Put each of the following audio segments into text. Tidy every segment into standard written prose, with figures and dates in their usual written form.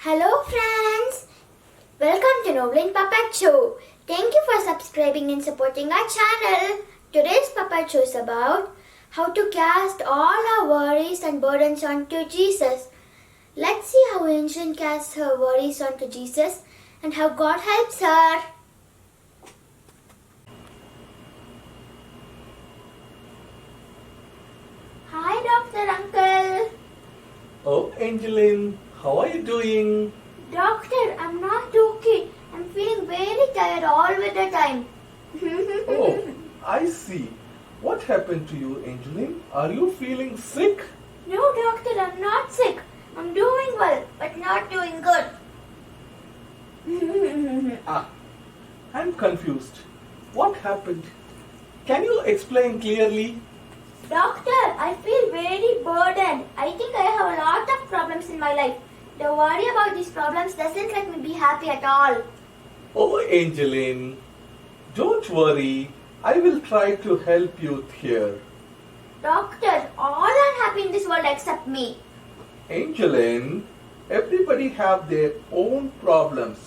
Hello friends! Welcome to Noblin Puppet Show. Thank you for subscribing and supporting our channel. Today's puppet show is about how to cast all our worries and burdens onto Jesus. Let's see how Angeline casts her worries onto Jesus and how God helps her. Hi Dr. Uncle. Oh, Angeline, how are you doing? Doctor, I'm not okay. I'm feeling very tired all the time. Oh, I see. What happened to you, Angeline? Are you feeling sick? No, doctor, I'm not sick. I'm doing well, but not doing good. I'm confused. What happened? Can you explain clearly? Doctor, I feel very burdened. I think I have a lot of problems in my life. The worry about these problems doesn't let me be happy at all. Oh, Angeline, don't worry. I will try to help you here. Doctor, all are happy in this world except me. Angeline, everybody have their own problems.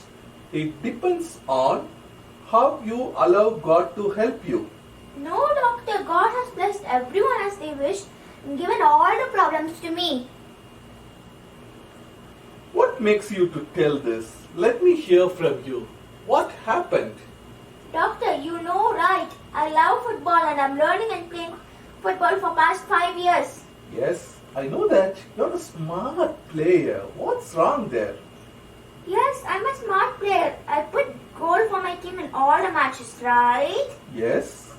It depends on how you allow God to help you. No, doctor, God has blessed everyone as they wish and given all the problems to me. What makes you to tell this? Let me hear from you. What happened? Doctor, you know right. I love football and I'm learning and playing football for past 5 years. Yes, I know that. You're a smart player. What's wrong there? Yes, I'm a smart player. I put goal for my team in all the matches, right? Yes.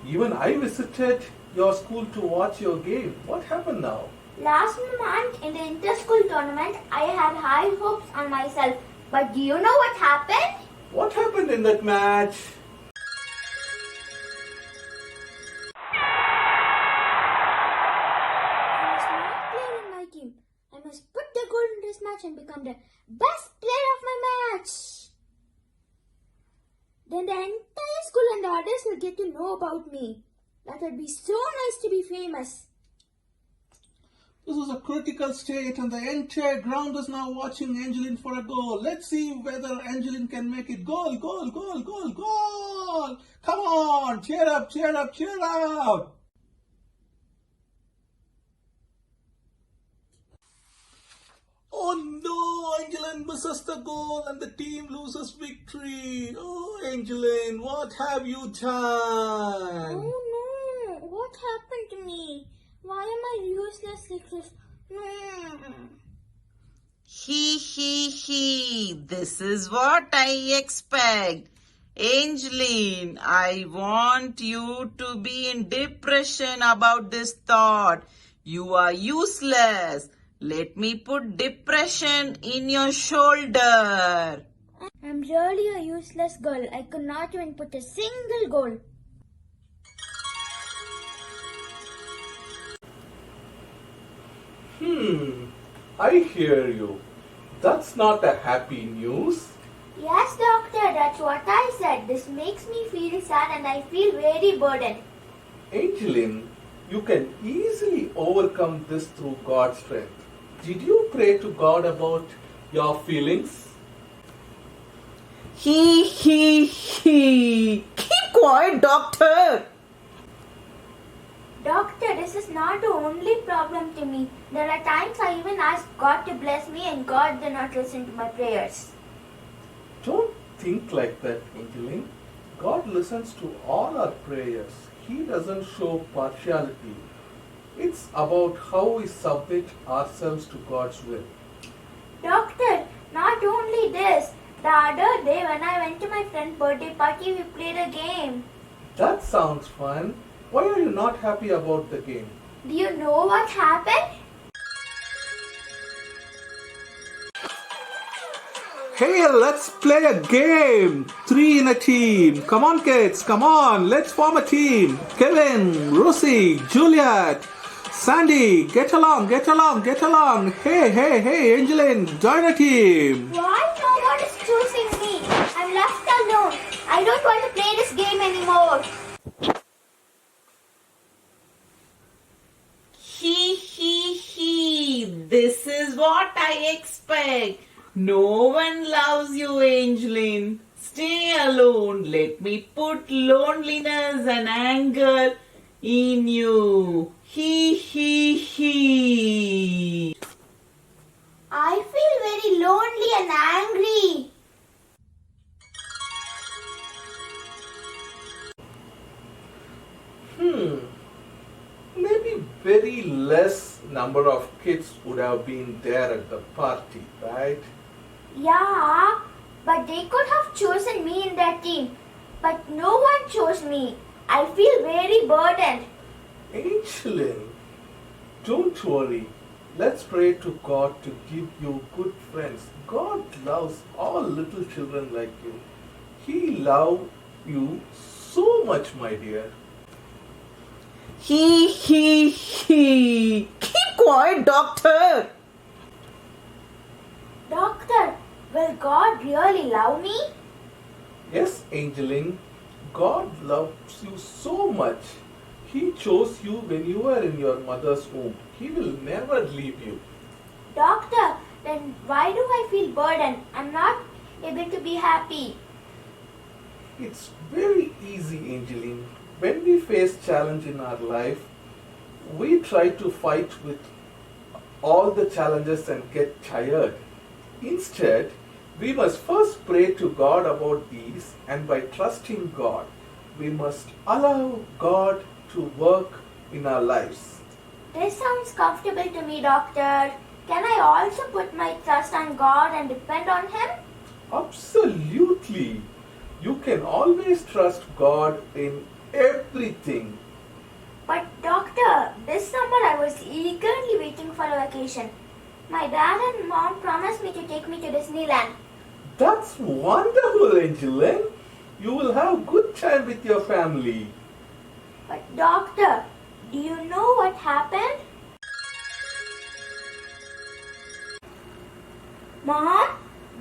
Even I visited your school to watch your game. What happened now? Last month in the inter-school tournament, I had high hopes on myself. But do you know what happened? What happened in that match? I was not player in my team. I must put the goal in this match and become the best player of my match. Then the entire school and the others will get to know about me. That would be so nice to be famous. This is a critical state and the entire ground is now watching Angeline for a goal. Let's see whether Angeline can make it. Goal, goal, goal, goal, goal! Come on! Cheer up, cheer up, cheer up! Oh no! Angeline misses the goal and the team loses victory. Oh, Angeline, what have you done? Oh no, what happened to me? Why am I useless like this? He. This is what I expect. Angeline, I want you to be in depression about this thought. You are useless. Let me put depression in your shoulder. I'm really a useless girl. I could not even put a single goal. I hear you. That's not a happy news. Yes, doctor, that's what I said. This makes me feel sad and I feel very burdened. Angeline, you can easily overcome this through God's strength. Did you pray to God about your feelings? He. Keep quiet, doctor. Doctor, this is not the only problem to me. There are times I even ask God to bless me and God did not listen to my prayers. Don't think like that, Angeline. God listens to all our prayers. He doesn't show partiality. It's about how we submit ourselves to God's will. Doctor, not only this. The other day when I went to my friend's birthday party, we played a game. That sounds fun. Why are you not happy about the game? Do you know what happened? Hey, let's play a game. 3 in a team. Come on, kids. Come on. Let's form a team. Kevin, Rosie, Juliet, Sandy, get along, get along, get along. Hey, Angeline, join a team. Why no one is choosing me? I'm left alone. I don't want to play this game anymore. He. This is what I expect. No one loves you, Angeline. Stay alone. Let me put loneliness and anger in you. He. I feel very lonely and angry. Maybe very less number of kids would have been there at the party, right? Yeah, but they could have chosen me in their team. But no one chose me. I feel very burdened. Angeline, don't worry. Let's pray to God to give you good friends. God loves all little children like you. He loves you so much, my dear. He. Keep quiet, doctor. Doctor, will God really love me? Yes, Angeline, God loves you so much. He chose you when you were in your mother's womb. He will never leave you. Doctor, then why do I feel burdened? I'm not able to be happy. It's very easy, Angeline. When we face challenge in our life, we try to fight with all the challenges and get tired. Instead, we must first pray to God about these, and by trusting God, we must allow God to work in our lives. This sounds comfortable to me, Doctor. Can I also put my trust on God and depend on Him? Absolutely. You can always trust God in everything. But Doctor, this summer I was eagerly waiting for a vacation. My dad and mom promised me to take me to Disneyland. That's wonderful, Angeline. You will have good time with your family. But Doctor, do you know what happened? Mom,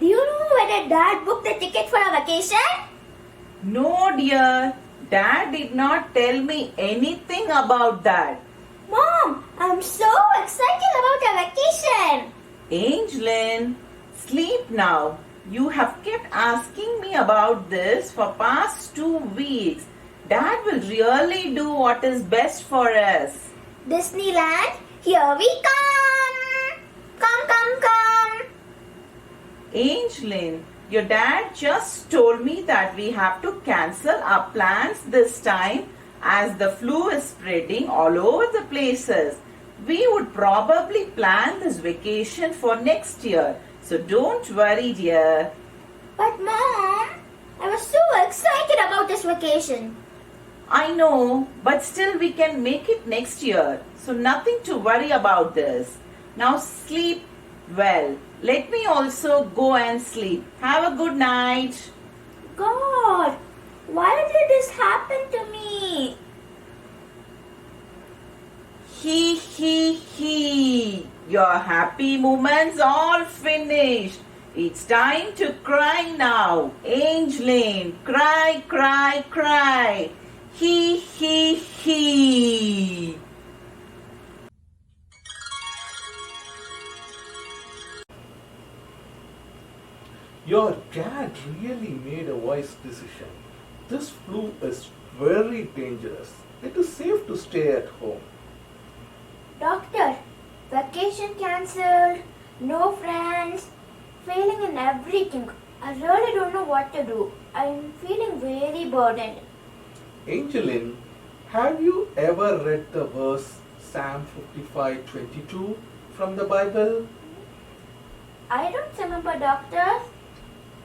do you know whether Dad booked the ticket for a vacation? No, dear. Dad did not tell me anything about that. Mom, I'm so excited about our vacation. Angeline, sleep now. You have kept asking me about this for past 2 weeks. Dad will really do what is best for us. Disneyland, here we come. Come. Angeline, your dad just told me that we have to cancel our plans this time as the flu is spreading all over the places. We would probably plan this vacation for next year. So don't worry, dear. But Mom, I was so excited about this vacation. I know, but still we can make it next year. So nothing to worry about this. Now sleep well. Let me also go and sleep. Have a good night. God, why did this happen to me? He. Your happy moments all finished. It's time to cry now. Angeline, cry. He. Your dad really made a wise decision. This flu is very dangerous. It is safe to stay at home. Doctor, vacation cancelled, no friends, failing in everything. I really don't know what to do. I'm feeling very burdened. Angeline, have you ever read the verse Psalm 55:22 from the Bible? I don't remember, Doctor.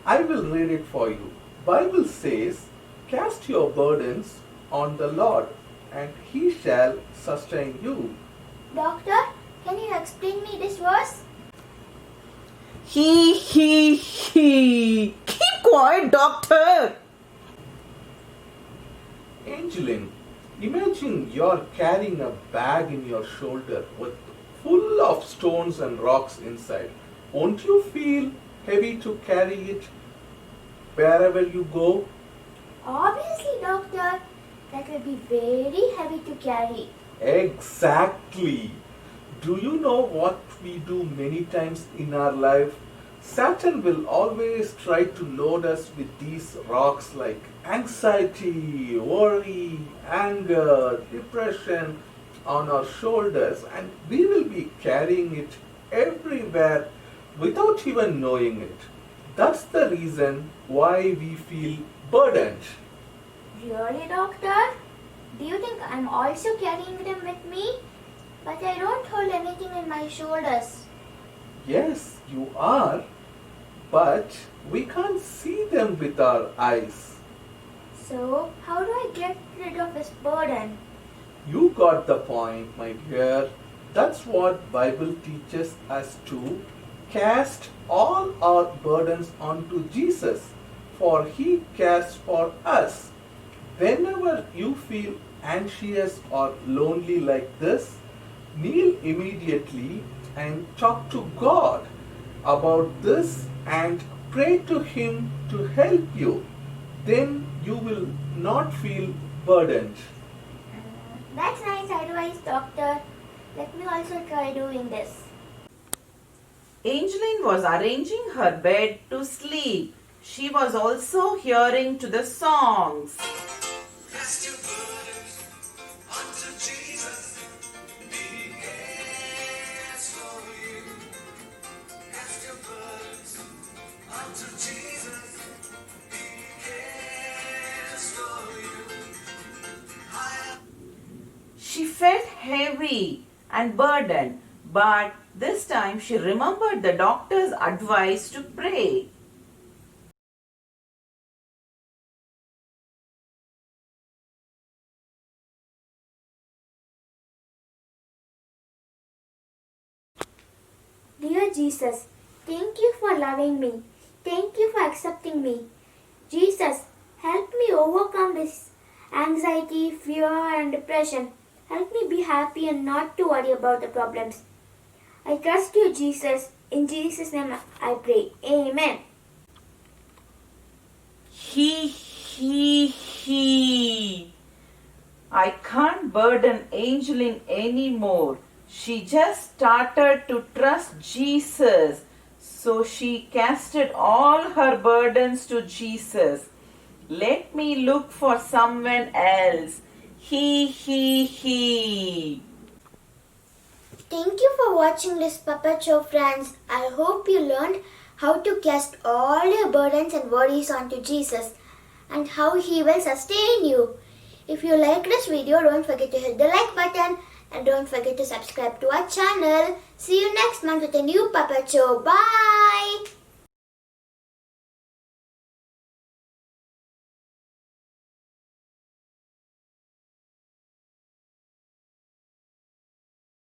I will read it for you. Bible says, "Cast your burdens on the Lord, and He shall sustain you." Doctor, can you explain me this verse? He. Keep quiet, doctor. Angeline, imagine you're carrying a bag in your shoulder with full of stones and rocks inside. Won't you feel heavy to carry it wherever you go? Obviously, Doctor. That will be very heavy to carry. Exactly. Do you know what we do many times in our life? Satan will always try to load us with these rocks like anxiety, worry, anger, depression on our shoulders, and we will be carrying it everywhere without even knowing it. That's the reason why we feel burdened. Really, doctor? Do you think I'm also carrying them with me? But I don't hold anything in my shoulders. Yes, you are, but we can't see them with our eyes. So, how do I get rid of this burden? You got the point, my dear. That's what Bible teaches us to cast all our burdens onto Jesus, for he cares for us. Whenever you feel anxious or lonely like this, kneel immediately and talk to God about this and pray to him to help you. Then you will not feel burdened. That's nice advice, doctor. Let me also try doing this. Angeline was arranging her bed to sleep. She was also hearing to the songs. Cast your burdens unto Jesus. He cares for you. Cast your burdens unto Jesus. He cares for you. She felt heavy and burdened, but this time she remembered the doctor's advice to pray. Dear Jesus, thank you for loving me. Thank you for accepting me. Jesus, help me overcome this anxiety, fear, and depression. Help me be happy and not to worry about the problems. I trust you, Jesus. In Jesus' name I pray. Amen. He. I can't burden Angeline anymore. She just started to trust Jesus. So she casted all her burdens to Jesus. Let me look for someone else. He. Thank you for watching this puppet show, friends. I hope you learned how to cast all your burdens and worries onto Jesus and how he will sustain you. If you like this video, don't forget to hit the like button and don't forget to subscribe to our channel. See you next month with a new puppet show. Bye!